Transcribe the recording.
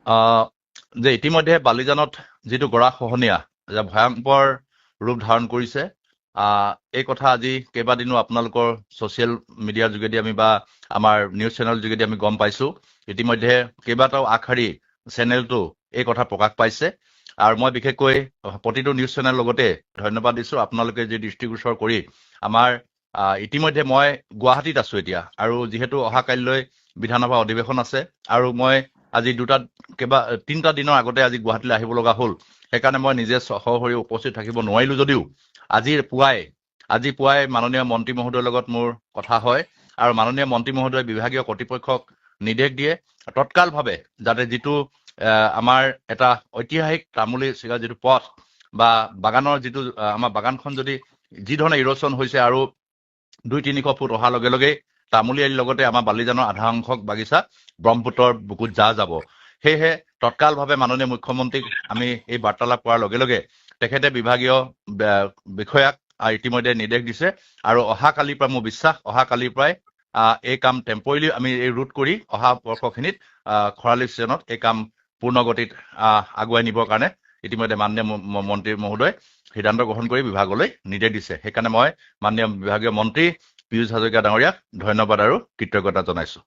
আহ, যে ইতিমধ্যে বালিজানত যিটো গৰাখহনীয়া যে ভয়ংকৰ ৰূপ ধাৰণ কৰিছে, এই কথা আজি কেইবাদিনো আপোনালোকৰ ছচিয়েল মিডিয়াৰ যোগেদি আমি বা আমাৰ নিউজ চেনেলৰ যোগেদি আমি গম পাইছো। ইতিমধ্যে কেইবাটাও আগশাৰী চেনেলটো এই কথা প্ৰকাশ পাইছে, আৰু মই বিশেষকৈ প্ৰতিটো নিউজ চেনেলৰ লগতে ধন্যবাদ দিছো আপোনালোকে যি দৃষ্টিগোচৰ কৰি আমাৰ ইতিমধ্যে মই গুৱাহাটীত আছো এতিয়া, আৰু যিহেতু অহা কাইলৈ বিধানসভা অধিৱেশন আছে, আৰু মই আজি তিনিটা দিনৰ আগতে আজি গুৱাহাটীলৈ আহিব লগা হ'ল। সেইকাৰণে মই নিজে সহসৰি উপস্থিত থাকিব নোৱাৰিলো যদিও আজি পুৱাই মাননীয় মন্ত্ৰী মহোদয়ৰ লগত মোৰ কথা হয়, আৰু মাননীয় মন্ত্ৰী মহোদয়ে বিভাগীয় কৰ্তৃপক্ষক নিৰ্দেশ দিয়ে তৎকালভাৱে যাতে যিটো আমাৰ এটা ঐতিহাসিক তামুলী চিগা যিটো পথ বা বাগানৰ যিটো আমাৰ বাগানখন যদি যি ধৰণে ইৰচন হৈছে আৰু 200-300 ফুট অহাৰ লগে লগেই তামুলী আলিৰ লগতে আমাৰ বালিজানৰ আধা সংখ্যক বাগিচা ব্ৰহ্মপুত্ৰৰ বুকুত যাব। সেয়েহে তৎকালভাৱে মাননীয় মুখ্যমন্ত্ৰীক আমি এই বাৰ্তালাপ কৰাৰ লগে লগে তেখেতে বিভাগীয় বিষয়াক ইতিমধ্যে নিৰ্দেশ দিছে, আৰু অহা কালিৰ পৰা মোৰ বিশ্বাস অহা কালিৰ পৰাই এই কাম টেম্পৰেলি আমি এই ৰোধ কৰি অহা বৰ্ষখিনিত খৰালি ছিজনত এই কাম পূৰ্ণ গতিত আগুৱাই নিবৰ কাৰণে ইতিমধ্যে মাননীয় মন্ত্ৰী মহোদয় সিদ্ধান্ত গ্ৰহণ কৰি বিভাগলৈ নিৰ্দেশ দিছে। সেইকাৰণে মই মাননীয় বিভাগীয় মন্ত্ৰী পীয়ুষ হাজৰিকা ডাঙৰীয়াক ধন্যবাদ আৰু কৃতজ্ঞতা জনাইছো।